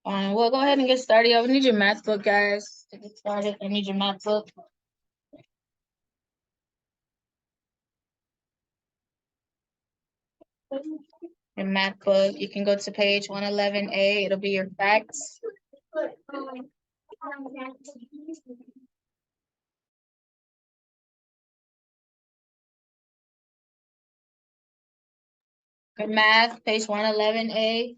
We'll go ahead and get started. I need your math book, guys. To get started, I need your math book. Your math book. You can go to page 111A. It'll be your facts. Your math, page 111A.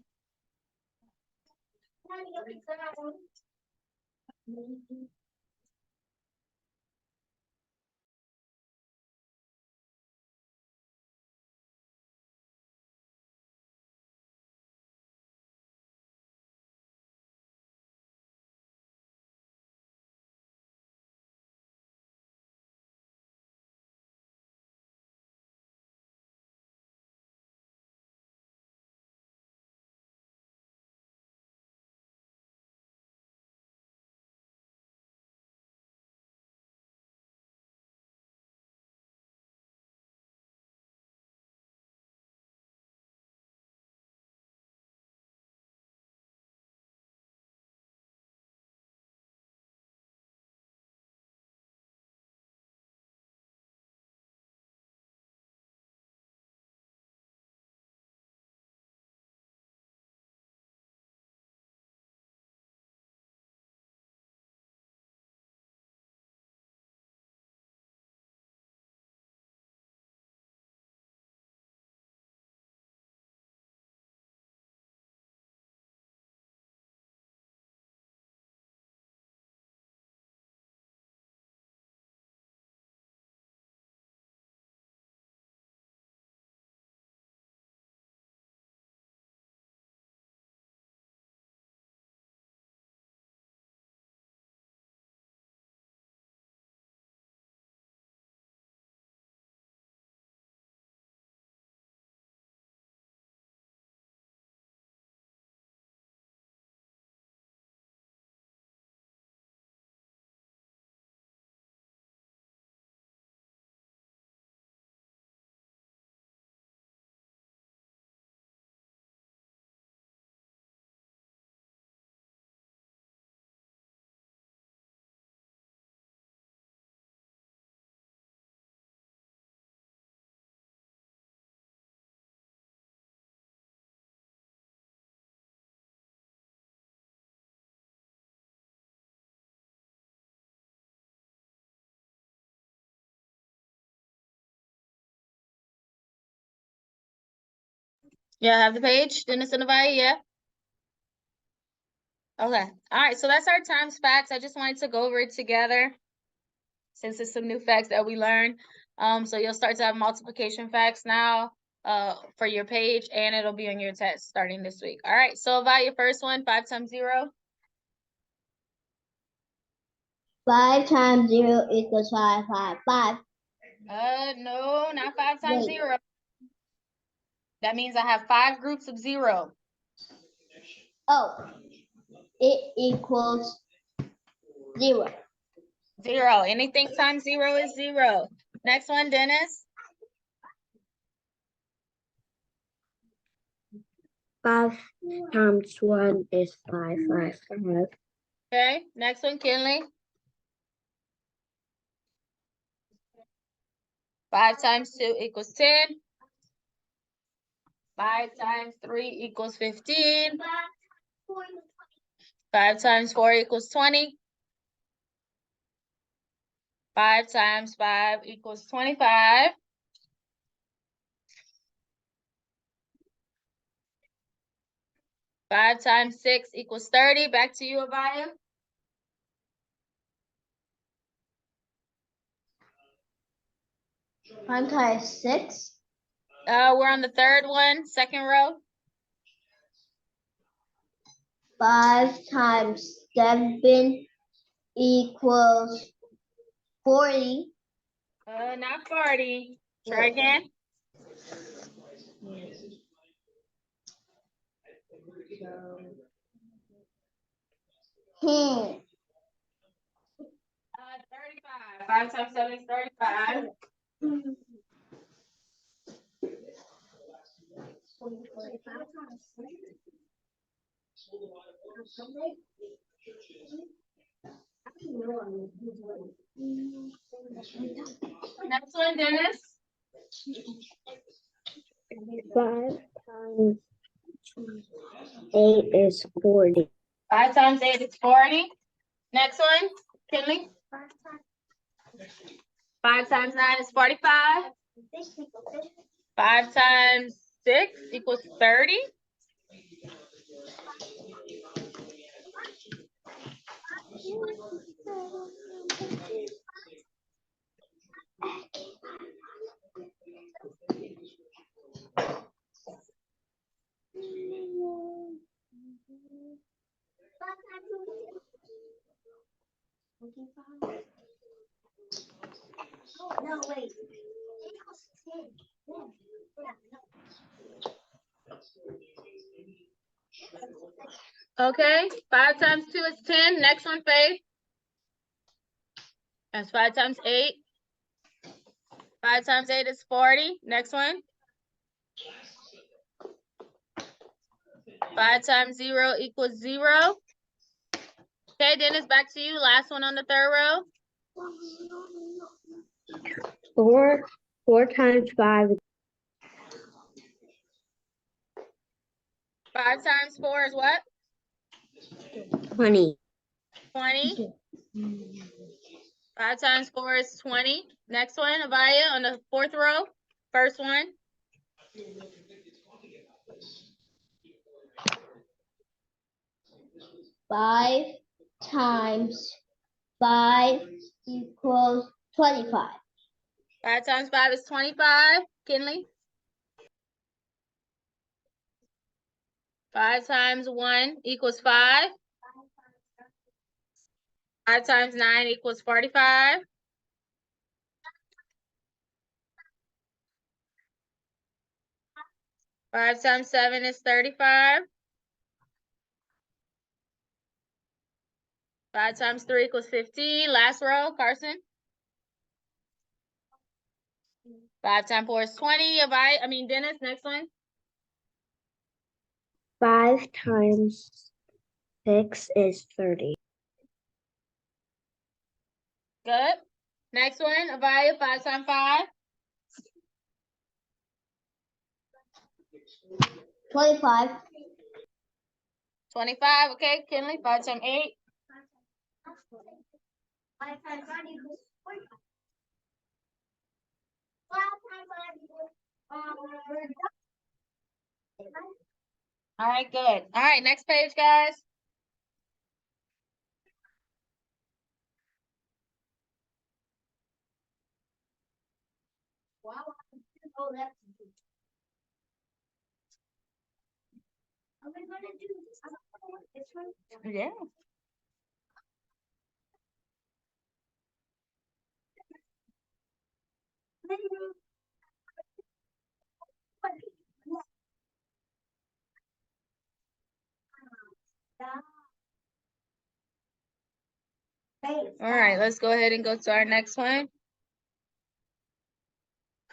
Yeah, have the page, Dennis and Avaya, yeah? Okay, all right, so that's our times facts. I just wanted to go over it together since it's some new facts that we learned. So you'll start to have multiplication facts now for your page, and it'll be on your test starting this week. All right, so Avaya, first one, 5 times 0. 5 times 0 equals 5, 5, 5. No, not 5 times 0. That means I have 5 groups of 0. Oh, it equals 0. 0. Anything times 0 is 0. Next one, Dennis. 5 times 1 is 5, 5, 5. Okay, next one, Kinley. 5 times 2 equals 10. 5 times 3 equals 15. 5 times 4 equals 20. 5 times 5 equals 25. 5 times 6 equals 30. Back to you, Avaya. 1 times 6. We're on the third one, second row. 5 times 7 equals 40. Not 40. Try again. 10. 35. 5 times 7 is 35. 5 Next one, Dennis. 5 times 8 is 40. 5 times 8 is 40. Next one, Kinley. 5 times 9 is 45. 5 times 6 equals 30. No, wait. Okay, 5 times 2 is 10. Next one, Faith. That's 5 times 8. 5 times 8 is 40. Next one. 5 times 0 equals 0. Okay, Dennis, back to you. Last one on the third row. 4 times 5 is 5 times 4 is what? 20. 20. 5 times 4 is 20. Next one, Avaya, on the fourth row. First one. 5 times 5 equals 25. 5 times 5 is 25. Kinley. 5 times 1 equals 5. 5 times 9 equals 45. 5 times 7 is 35. 5 times 3 equals 15. Last row, Carson. 5 times 4 is 20. Dennis, next one. 5 times 6 is 30. Good. Next one, Avaya, 5 times 5. 25. 25, okay. Kinley, 5 times 8. 5 times 9 equals 45. All right, good. All right, next page, guys. Wow. Oh, that's. Are we gonna do this one? Yeah. All right, let's go ahead and go to our next one.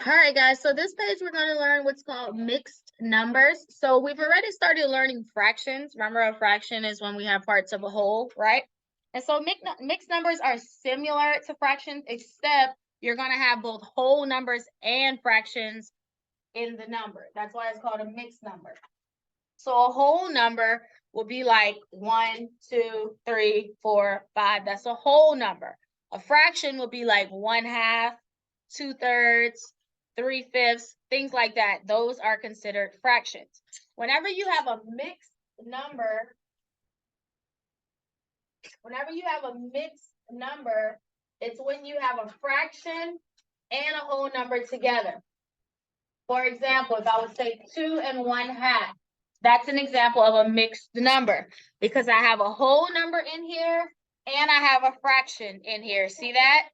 All right, guys, so this page we're going to learn what's called mixed numbers. So we've already started learning fractions. Remember, a fraction is when we have parts of a whole, right? And so mixed numbers are similar to fractions, except you're going to have both whole numbers and fractions in the number. That's why it's called a mixed number. So a whole number will be like 1, 2, 3, 4, 5. That's a whole number. A fraction will be like 1/2, 2/3, 3/5, things like that. Those are considered fractions. Whenever you have a mixed number, it's when you have a fraction and a whole number together. For example, if I would say 2 1/2, that's an example of a mixed number because I have a whole number in here and I have a fraction in here. See that?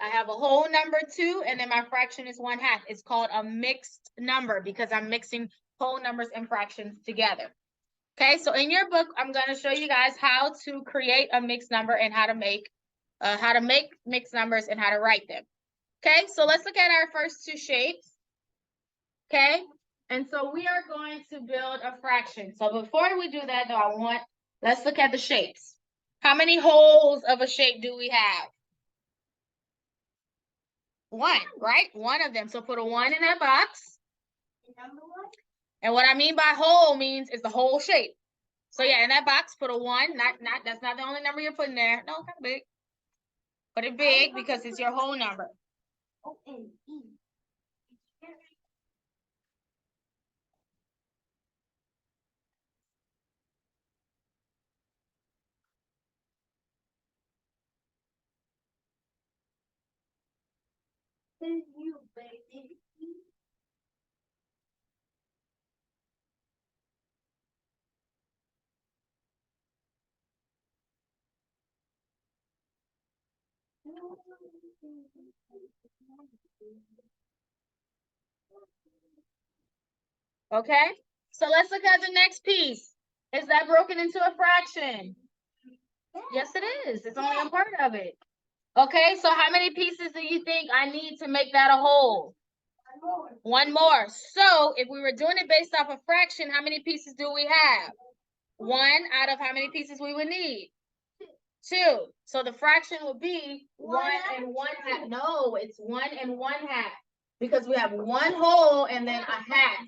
I have a whole number 2 and then my fraction is 1/2. It's called a mixed number because I'm mixing whole numbers and fractions together. Okay, so in your book, I'm going to show you guys how to create a mixed number and how to make mixed numbers and how to write them. Okay, so let's look at our first two shapes. Okay, and so we are going to build a fraction. So before we do that, though, I want Let's look at the shapes. How many holes of a shape do we have? One, right? One of them. So put a 1 in that box. And what I mean by whole means is the whole shape. So yeah, in that box, put a 1. That's not the only number you're putting there. No, kind of big. Put it big because it's your whole number. Okay, so let's look at the next piece. Is that broken into a fraction? Yes, it is. It's only a part of it. Okay, so how many pieces do you think I need to make that a whole? One more. So if we were doing it based off a fraction, how many pieces do we have? 1 out of how many pieces we would need? 2. So the fraction would be 1 and 1/2. No, it's 1 and 1/2 because we have 1 whole and then a half.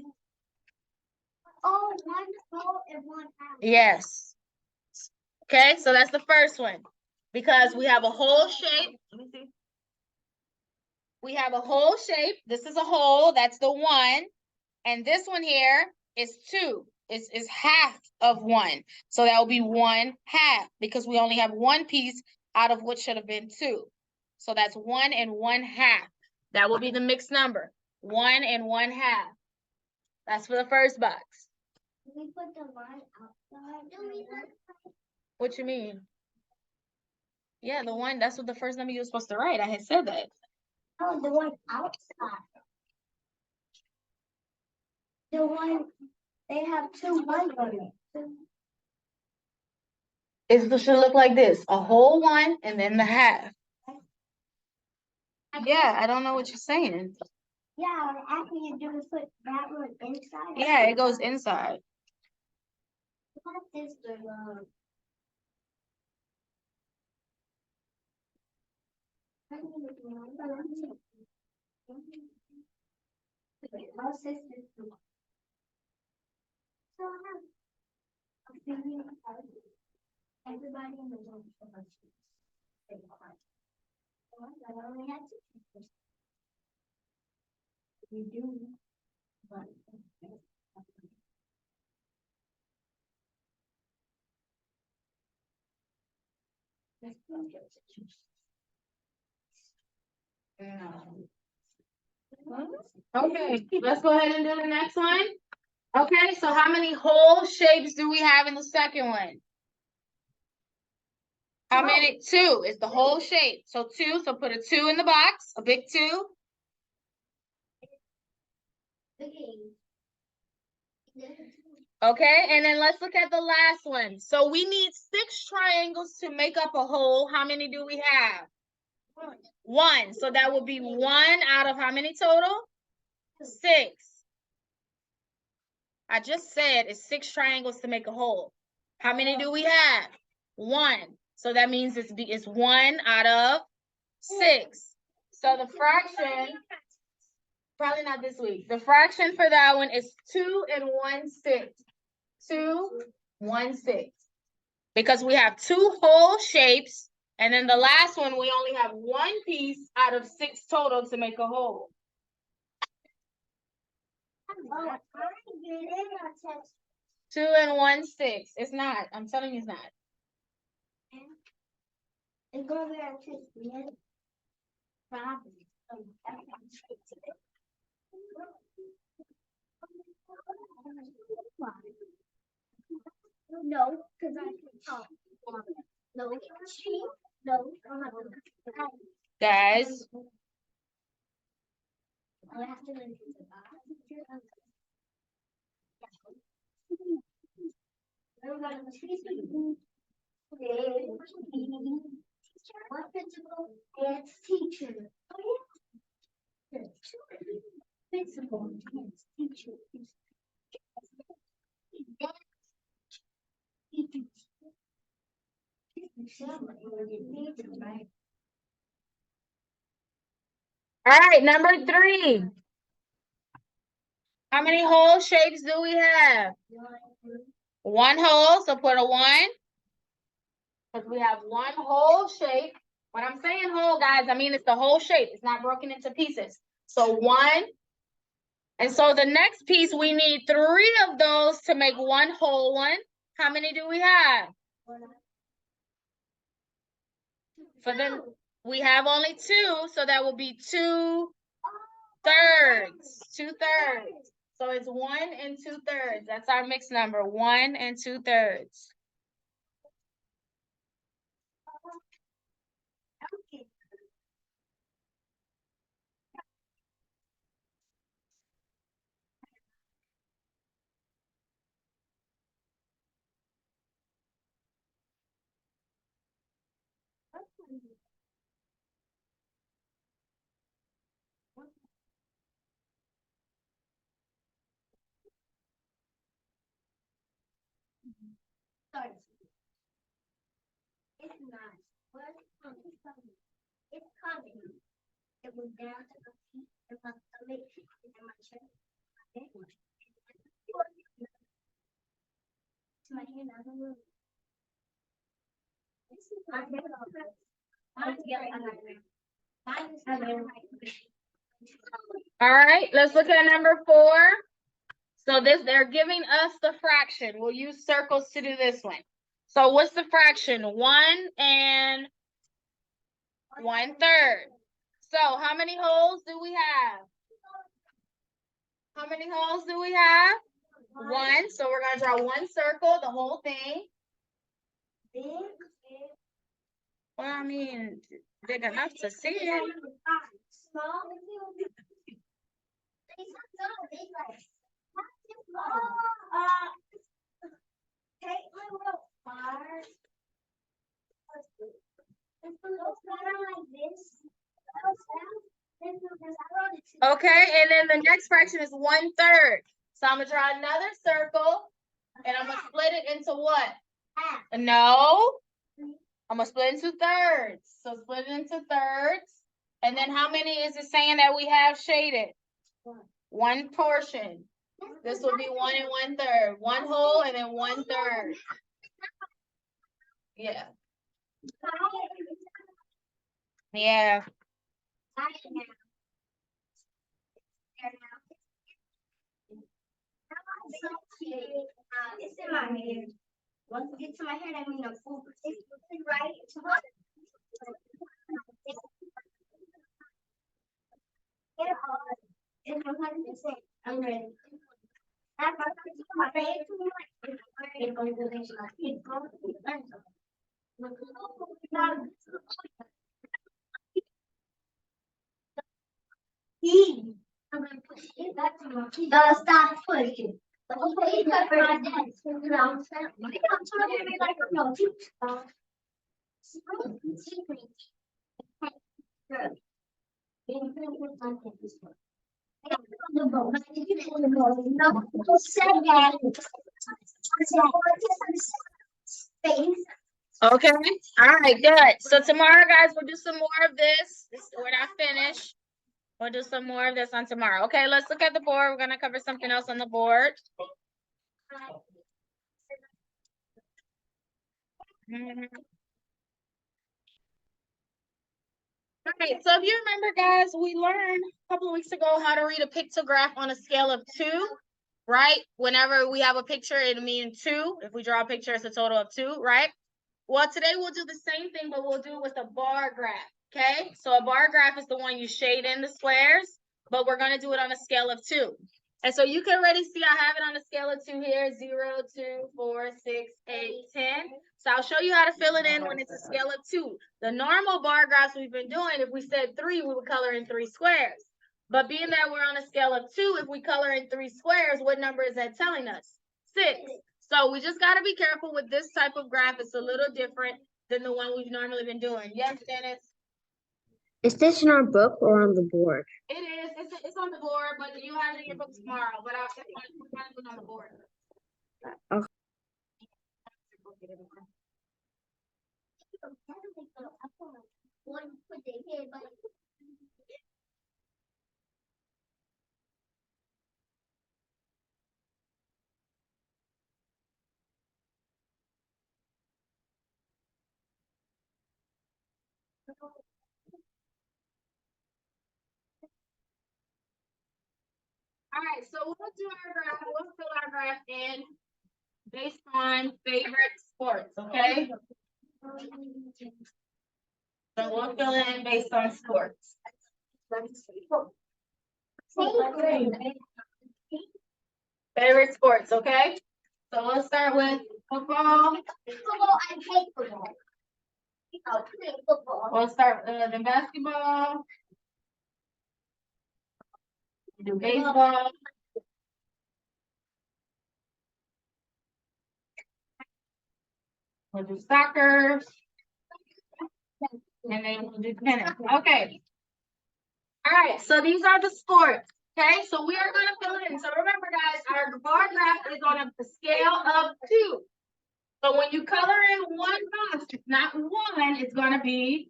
Oh, 1 whole and 1/2. Yes. Okay, so that's the first one because we have a whole shape. Let me see. We have a whole shape. This is a whole. That's the 1. And this one here is 2. Is half of 1. So that will be 1/2 because we only have 1 piece out of what should have been 2. So that's 1 and 1/2. That will be the mixed number. 1 and 1/2. That's for the first box. Can we put the line outside? What you mean? Yeah, the 1, that's what the first number you were supposed to write. I had said that. Oh, the one outside. The one, they have 2 1s on it. It should look like this: a whole 1 and then the half. Yeah, I don't know what you're saying. Yeah, after you do is put that one inside. Yeah, it goes inside. What is the everybody in the room. I only had 2. You do, but. Okay, let's go ahead and do the next one. Okay, so how many whole shapes do we have in the second one? How many? 2 is the whole shape. So 2, so put a 2 in the box, a big 2. Okay, and then let's look at the last one. So we need 6 triangles to make up a whole. How many do we have? 1. So that would be 1 out of how many total? 6. I just said it's 6 triangles to make a whole. How many do we have? 1. So that means it's 1 out of 6. So the fraction, probably not this week. The fraction for that one is 2 and 1/6. 2, 1/6. Because we have 2 whole shapes, and then the last one we only have 1 piece out of 6 total to make a whole. Oh, I get it. 2 and 1/6. It's not. I'm telling you, it's not. It's gonna be on 6. Probably. No, because I can talk. No, no. Guys, I have to learn the box. What principal? It's teacher. Oh, yeah. Principal, yes, teacher. All right, number 3. How many hole shapes do we have? 1 hole, so put a 1. Because we have 1 whole shape. When I'm saying whole, guys, I mean it's the whole shape. It's not broken into pieces. So 1. And so the next piece, we need 3 of those to make 1 whole one. How many do we have? For them, we have only 2, so that will be 2/3. 2/3. So it's 1 2/3. That's our mixed number, 1 2/3. It's coming. It was down to the feet of my stomach and my chest. To my hand out of the room. All right, let's look at number 4. So they're giving us the fraction. We'll use circles to do this one. So what's the fraction? 1 1/3. So how many holes do we have? How many holes do we have? 1. So we're going to draw 1 circle, the whole thing. Well, I mean, big enough to see it. Small. Take my little bar. Okay, and then the next fraction is 1/3. So I'm gonna draw another circle, and I'm gonna split it into what? Half. No. I'm gonna split into thirds. So split it into thirds. And then how many is it saying that we have shaded? 1 portion. This would be 1 1/3. 1 whole and then 1/3. Yeah. Yeah. It's in my hair. Once it gets to my hair, I mean I'm full. It's right. It's right. It's 100%. I'm ready. Stop pushing. Okay, cover my desk. I'm talking to me like a no. Okay. All right, good. So tomorrow, guys, we'll do some more of this. We're not finished. We'll do some more of this on tomorrow. Okay, let's look at the board. We're gonna cover something else on the board. Okay, so if you remember, guys, we learned a couple of weeks ago how to read a pictograph on a scale of 2, right? Whenever we have a picture, it'll mean 2. If we draw a picture, it's a total of 2, right? Well, today we'll do the same thing, but we'll do it with a bar graph, okay? So a bar graph is the one you shade in the squares, but we're going to do it on a scale of 2. And so you can already see I have it on a scale of 2 here, 0, 2, 4, 6, 8, 10. So I'll show you how to fill it in when it's a scale of 2. The normal bar graphs we've been doing, if we said 3, we would color in 3 squares. But being that we're on a scale of 2, if we color in 3 squares, what number is that telling us? 6. So we just got to be careful with this type of graph. It's a little different than the one we've normally been doing. Yes, Dennis? Is this in our book or on the board? It is. It's on the board, but you have it in your book tomorrow. But I'll put it on the board. Okay. One put their head by All right, so we'll do our graph, we'll fill our graph in based on favorite sports, okay? So we'll fill it in based on sports. Favorite sports, okay? So we'll start with football. football. I hate football. I'll play football. We'll start with basketball. Do baseball. We'll do soccer. And then we'll do tennis. Okay. All right, so these are the sports. Okay, so we are going to fill it in. So remember, guys, our bar graph is on a scale of 2. So when you color in one box, it's not 1, it's going to be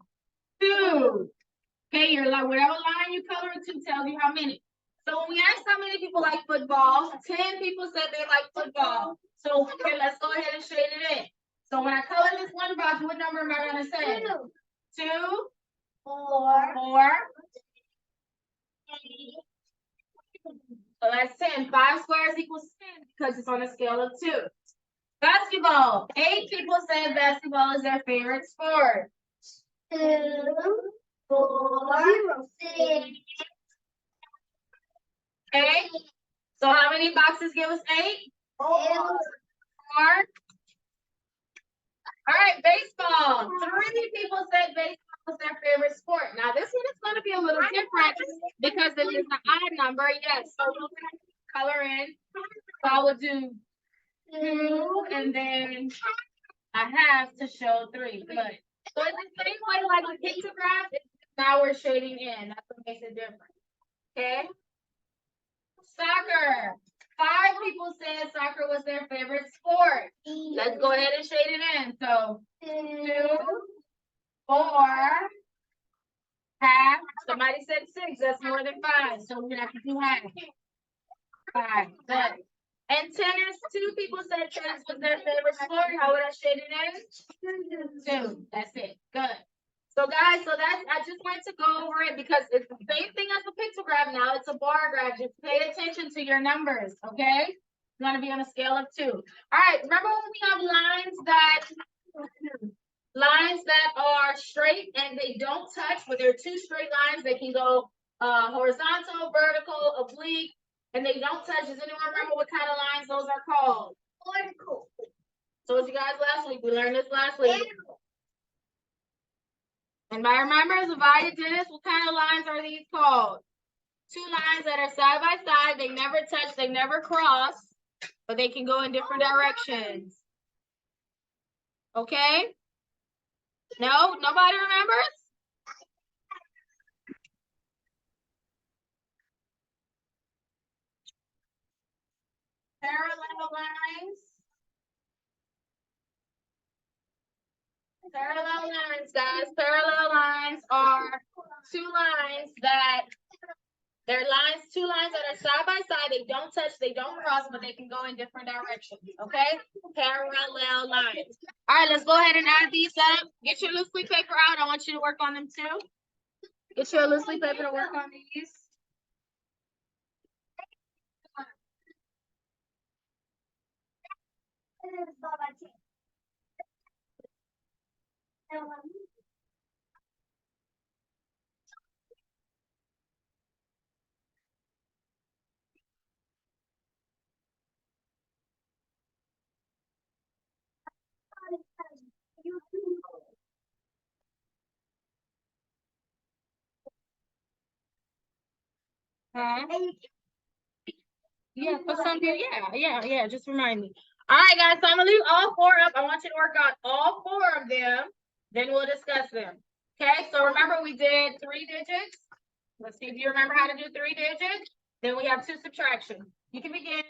2. Okay, your whatever line you color it to tells you how many. So when we asked how many people like football, 10 people said they like football. So okay, let's go ahead and shade it in. So when I color this one box, what number am I going to say? 2, 4. So that's 10. 5 squares equals 10 because it's on a scale of 2. Basketball. 8 people said basketball is their favorite sport. 2, 4, 6. Okay. So how many boxes give us 8? 4. All right, baseball. 3 people said baseball was their favorite sport. Now this one is going to be a little different because it is an odd number. Yes, so we'll color in. So I will do 2 and then a half to show 3. Good. So it's the same way like with pictograph. Now we're shading in. That's what makes it different. Okay. Soccer. 5 people said soccer was their favorite sport. Let's go ahead and shade it in. So 2, 4, half. Somebody said 6. That's more than 5. So we're gonna have to do half. 5. Good. And tennis. 2 people said tennis was their favorite sport. How would I shade it in? 2. That's it. Good. So guys, I just wanted to go over it because it's the same thing as a pictograph now. It's a bar graph. Just pay attention to your numbers, okay? It's gonna be on a scale of 2. All right, remember when we have lines that are straight and they don't touch, but they're 2 straight lines, they can go horizontal, vertical, oblique, and they don't touch. Does anyone remember what kind of lines those are called? Vertical. Told you guys last week. We learned this last week. Anybody remember? Zavia, Dennis, what kind of lines are these called? 2 lines that are side by side. They never touch. They never cross. But they can go in different directions. Okay? No? Nobody remembers? Parallel lines. Parallel lines, guys. Parallel lines are 2 lines that they're 2 lines that are side by side. They don't touch, they don't cross, but they can go in different directions. Okay? Parallel lines. All right, let's go ahead and add these up. Get your loose leaf paper out. I want you to work on them too. Get your loose leaf paper to work on these. Yeah, for some people, yeah. Just remind me. All right, guys. So I'm gonna leave all 4 up. I want you to work on all 4 of them. Then we'll discuss them. Okay. So remember, we did 3 digits. Let's see if you remember how to do 3 digits. Then we have 2 subtractions. You can begin.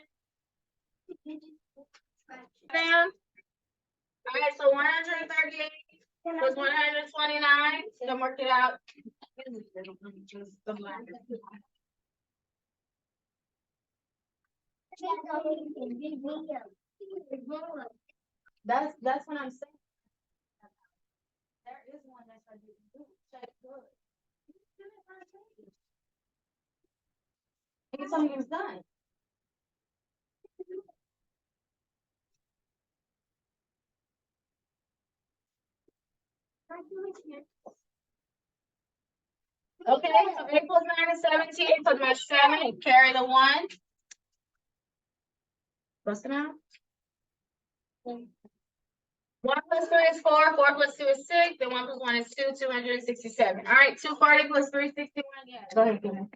Down. All right. So 138 was 129, then work it out. That's what I'm saying. There is one that I didn't do. Check good. You told me it was done. Okay, so 8 plus 9 is 17, put my 7 and carry the 1. What's it out? 1 plus 3 is 4, 4 plus 2 is 6, then 1 plus 1 is 2, 267. All right, 240 plus 361, yeah. Go ahead, Kim.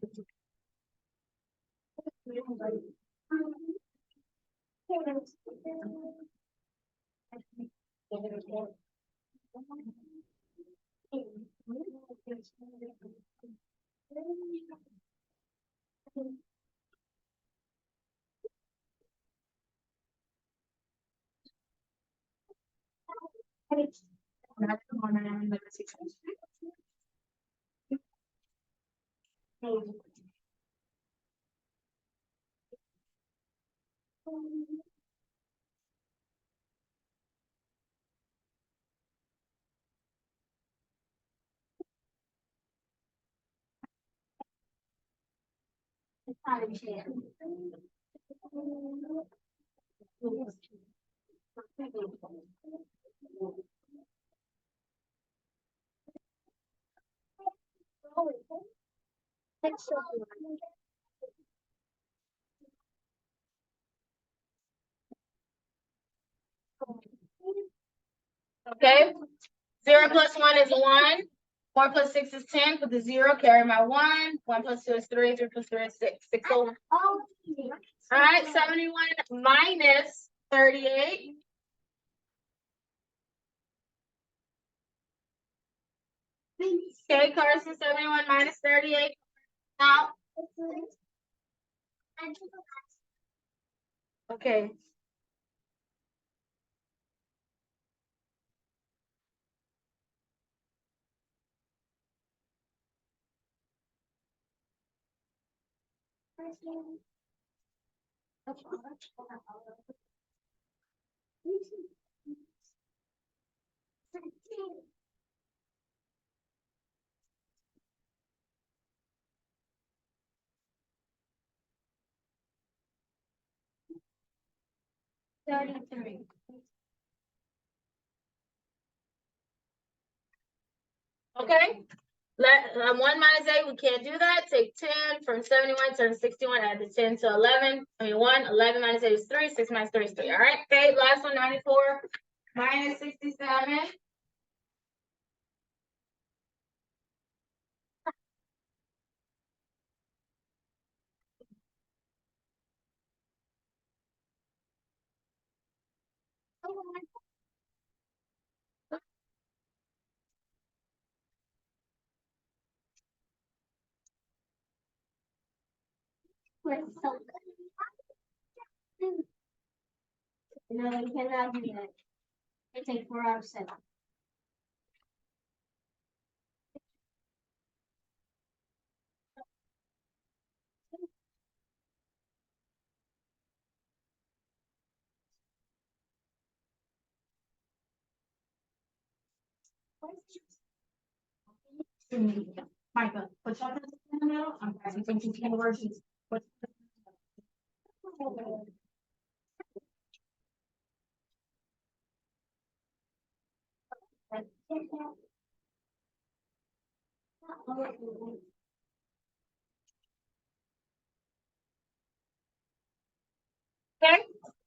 Okay, 0 plus 1 is 1. 4 plus 6 is 10. Put the 0, carry my 1. 1 plus 2 is 3. 3 plus 3 is 6. 6 over. All right, 71 minus 38. Okay, Carson, 71 minus 38. Now. Okay. Okay. 1 minus 8, we can't do that. Take 10 from 71, turn 61, add the 10 to 11. 1, 11 minus 8 is 3, 6 minus 3 is 3. All right, okay, last one, 94 minus 67. No, we cannot do that. It takes 4 hours 7. Micah, put your hands in the middle. I'm passing from two universities. Okay,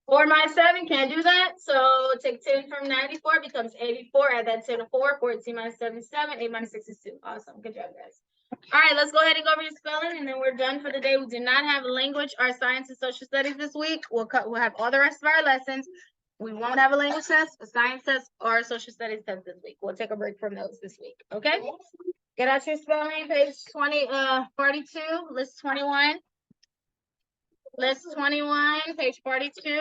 4 minus 7, can't do that. So take 10 from 94, becomes 84. Add that 10 to 4. 14 minus 7 is 7. 8 minus 6 is 2. Awesome. Good job, guys. All right, let's go ahead and go over your spelling, and then we're done for the day. We do not have language or science and social studies this week. We'll have all the rest of our lessons. We won't have a language test, a science test, or a social studies test this week. We'll take a break from those this week. Okay? Get out your spelling, page 42, list 21. List 21, page 42.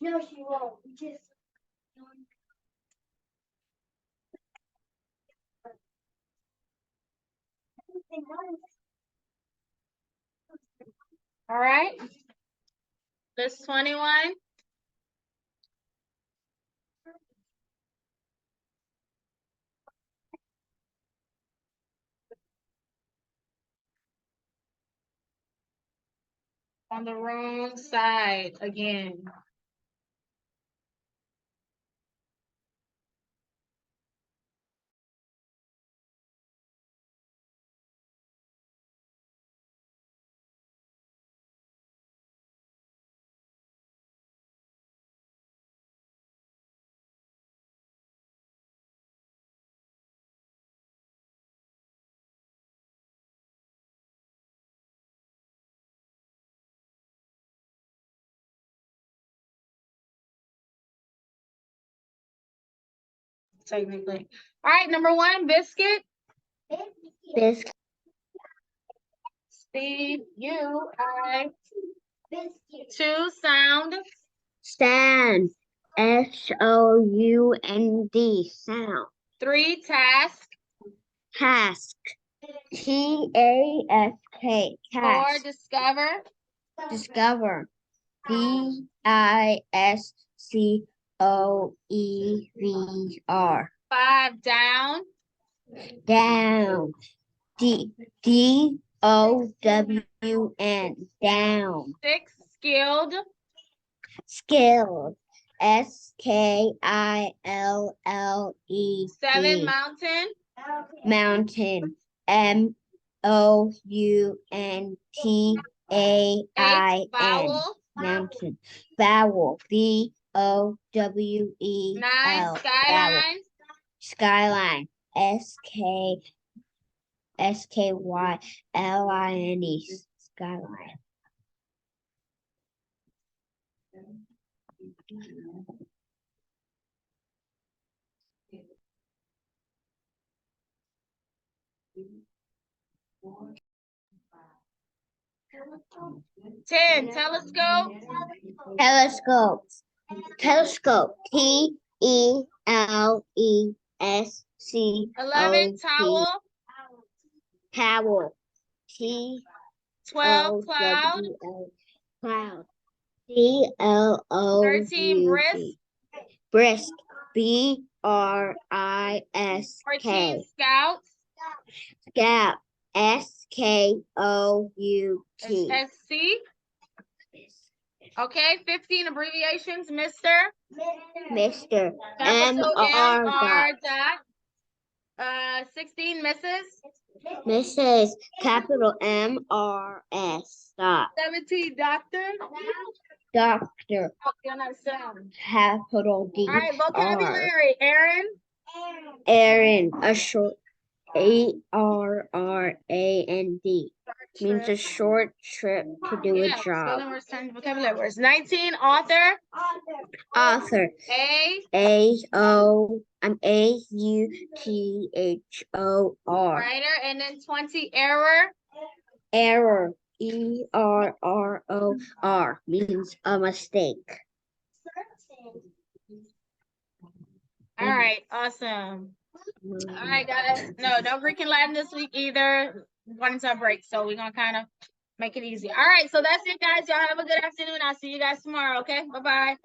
No, she won't. Just. All right. List 21. On the wrong side again. Technically. All right, number 1, biscuit. Biscuit. C-U-I. Biscuit. 2, sound. Stand. S-O-U-N-D. Sound. 3, task. Task. T-A-S-K. 4, Task. discover. Discover. D-I-S-C-O-E-V-R. 5, down. Down. D-O-W-N. Down. 6, skilled. Skilled. S-K-I-L-L-E-D. 7, mountain. Mountain. Eight, M-O-U-N-T-A-I-N. vowel. Mountain. Vowel. 9, V-O-W-E-L. Vowel. skyline. Skyline. S-K-Y-L-I-N-E. Skyline. Ten, telescope. Telescope. Telescope. T-E-L-E-S-C-O-P. 11, towel. Towel. 12, cloud. T-O-W-L. Cloud. C-L-O-U-D. 13, brisk. Brisk. B-R-I-S-K. 14, scout. Scout. S-K-O-U-T. It's S-C. Okay, 15, abbreviations. Mr. Mr. Capital M-R M-R dot. dot. 16, Mrs. Mrs. Capital M-R-S dot. 17, doctor. Doctor. Oh, you're not sound. Capital D. All right, vocabulary. Aaron. Aaron. A short. A-R-R-A-N-D. Means a short trip to do a job. Spelling words, times, vocabulary words. 19, author. Author. A-U-T-H-O-R. Writer. And then 20, error. Error. E-R-R-O-R. Means a mistake. All right, awesome. All right, guys. No Greek and Latin this week either. One's a break, so we're gonna kind of make it easy. All right, so that's it, guys. Y'all have a good afternoon. I'll see you guys tomorrow. Okay, bye-bye.